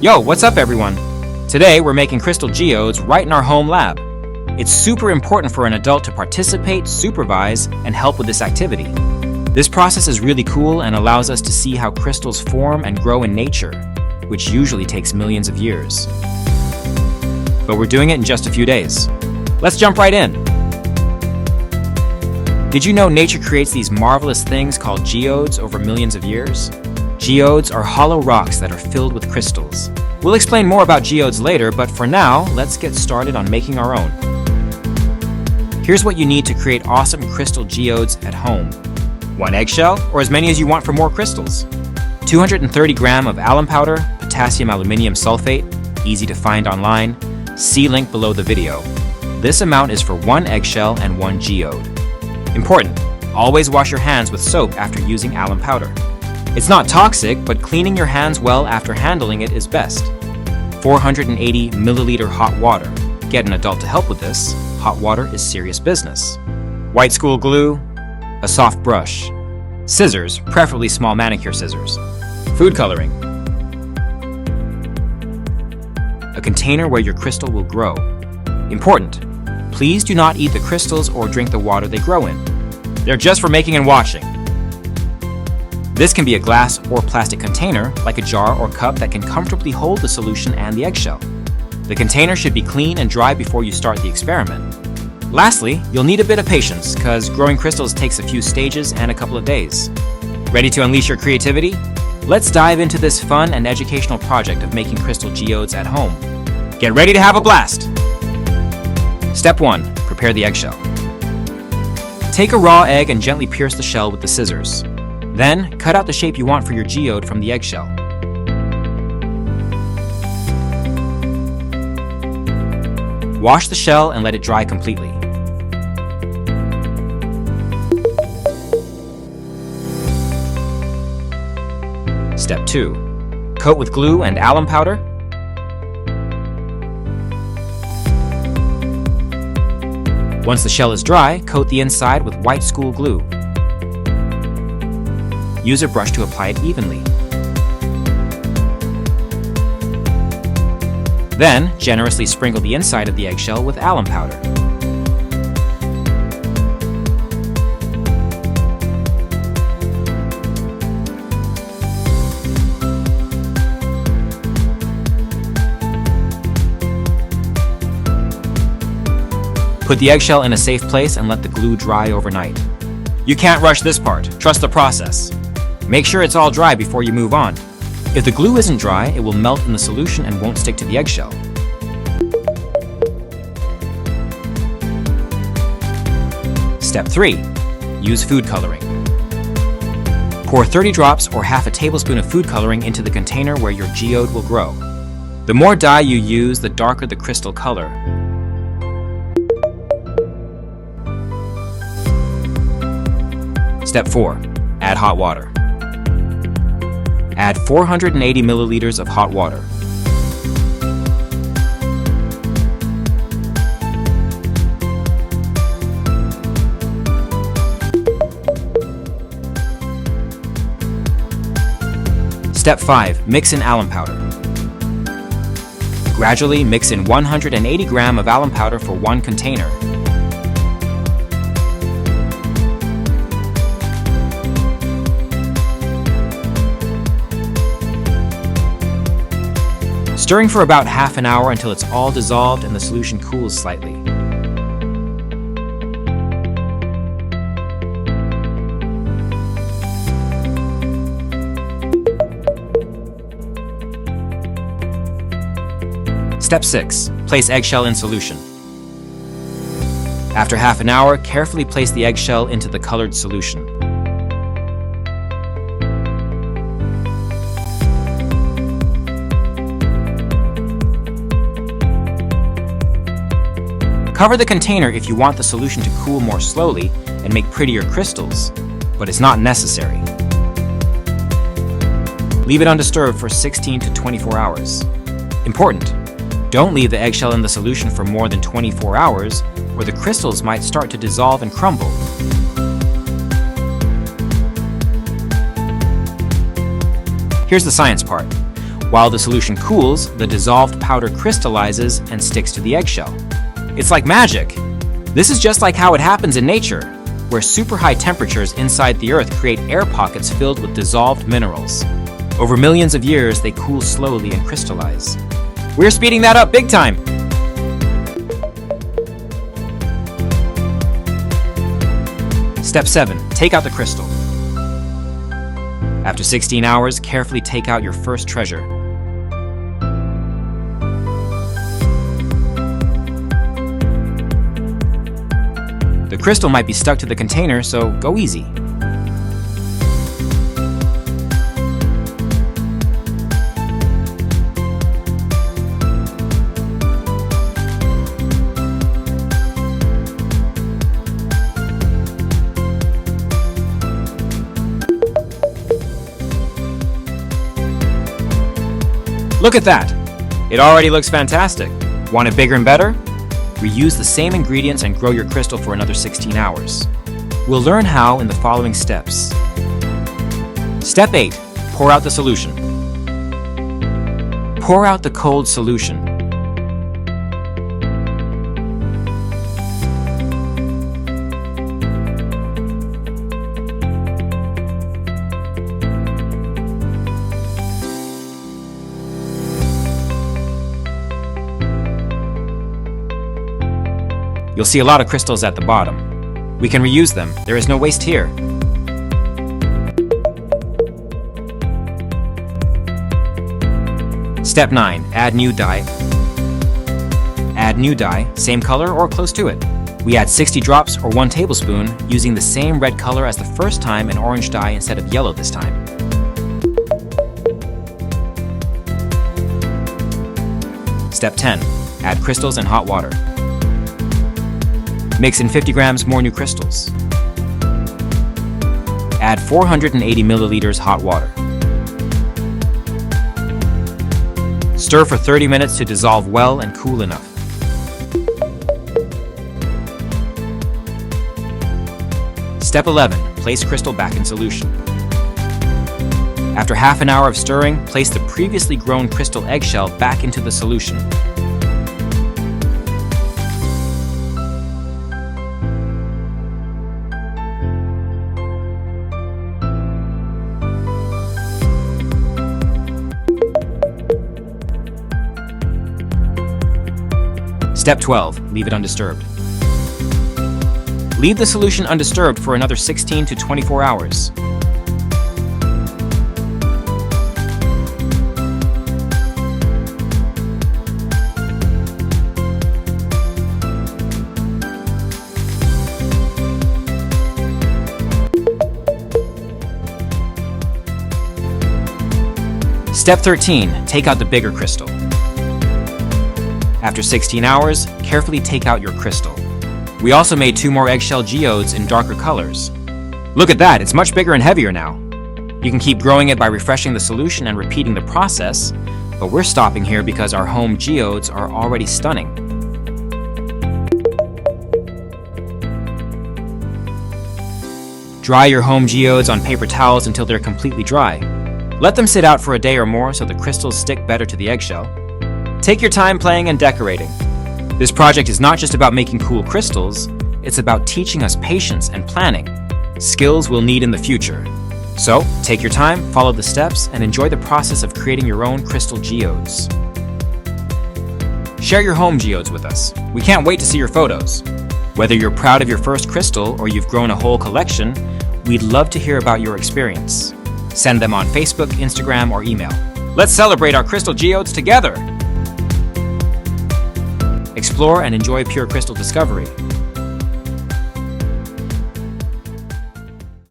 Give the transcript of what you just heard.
Yo, what's up everyone? Today we're making crystal geodes right in our home lab. It's super important for an adult to participate, supervise, and help with this activity. This process is really cool and allows us to see how crystals form and grow in nature, which usually takes millions of years. But we're doing it in just a few days. Let's jump right in. Did you know nature creates these marvelous things called geodes over millions of years? Geodes are hollow rocks that are filled with crystals. We'll explain more about geodes later, but for now, let's get started on making our own. Here's what you need to create awesome crystal geodes at home. 1 eggshell, or as many as you want for more crystals. 230 grams of alum powder, potassium aluminium sulfate, easy to find online. See link below the video. This amount is for 1 eggshell and 1 geode. Important, always wash your hands with soap after using alum powder. It's not toxic, but cleaning your hands well after handling it is best. 480 milliliter hot water. Get an adult to help with this. Hot water is serious business. White school glue, a soft brush, scissors, preferably small manicure scissors, food coloring, a container where your crystal will grow. Important, please do not eat the crystals or drink the water they grow in. They're just for making and watching. This can be a glass or plastic container, like a jar or cup that can comfortably hold the solution and the eggshell. The container should be clean and dry before you start the experiment. Lastly, you'll need a bit of patience, because growing crystals takes a few stages and a couple of days. Ready to unleash your creativity? Let's dive into this fun and educational project of making crystal geodes at home. Get ready to have a blast! Step 1. Prepare the eggshell. Take a raw egg and gently pierce the shell with the scissors. Then, cut out the shape you want for your geode from the eggshell. Wash the shell and let it dry completely. Step 2. Coat with glue and alum powder. Once the shell is dry, coat the inside with white school glue. Use a brush to apply it evenly. Then, generously sprinkle the inside of the eggshell with alum powder. Put the eggshell in a safe place and let the glue dry overnight. You can't rush this part, trust the process. Make sure it's all dry before you move on. If the glue isn't dry, it will melt in the solution and won't stick to the eggshell. Step 3. Use food coloring. Pour 30 drops or half a tablespoon of food coloring into the container where your geode will grow. The more dye you use, the darker the crystal color. Step 4. Add hot water. Add 480 milliliters of hot water. Step 5. Mix in alum powder. Gradually mix in 180 grams of alum powder for 1 container. Stirring for about half an hour until it's all dissolved and the solution cools slightly. Step 6. Place eggshell in solution. After half an hour, carefully place the eggshell into the colored solution. Cover the container if you want the solution to cool more slowly and make prettier crystals, but it's not necessary. Leave it undisturbed for 16 to 24 hours. Important, don't leave the eggshell in the solution for more than 24 hours, or the crystals might start to dissolve and crumble. Here's the science part. While the solution cools, the dissolved powder crystallizes and sticks to the eggshell. It's like magic. This is just like how it happens in nature, where super high temperatures inside the Earth create air pockets filled with dissolved minerals. Over millions of years, they cool slowly and crystallize. We're speeding that up big time! Step 7. Take out the crystal. After 16 hours, carefully take out your first treasure. The crystal might be stuck to the container, so go easy. Look at that! It already looks fantastic. Want it bigger and better? Reuse the same ingredients and grow your crystal for another 16 hours. We'll learn how in the following steps. Step 8. Pour out the solution. Pour out the cold solution. You'll see a lot of crystals at the bottom. We can reuse them. There is no waste here. Step 9. Add new dye. Add new dye, same color or close to it. We add 60 drops or 1 tablespoon using the same red color as the first time and orange dye instead of yellow this time. Step 10. Add crystals and hot water. Mix in 50 grams more new crystals. Add 480 milliliters hot water. Stir for 30 minutes to dissolve well and cool enough. Step 11. Place crystal back in solution. After half an hour of stirring, place the previously grown crystal eggshell back into the solution. Step 12. Leave it undisturbed. Leave the solution undisturbed for another 16 to 24 hours. Step 13. Take out the bigger crystal. After 16 hours, carefully take out your crystal. We also made 2 more eggshell geodes in darker colors. Look at that, it's much bigger and heavier now. You can keep growing it by refreshing the solution and repeating the process, but we're stopping here because our home geodes are already stunning. Dry your home geodes on paper towels until they're completely dry. Let them sit out for a day or more so the crystals stick better to the eggshell. Take your time playing and decorating. This project is not just about making cool crystals, it's about teaching us patience and planning, skills we'll need in the future. So, take your time, follow the steps, and enjoy the process of creating your own crystal geodes. Share your home geodes with us. We can't wait to see your photos. Whether you're proud of your first crystal or you've grown a whole collection, we'd love to hear about your experience. Send them on Facebook, Instagram, or email. Let's celebrate our crystal geodes together! Explore and enjoy pure crystal discovery.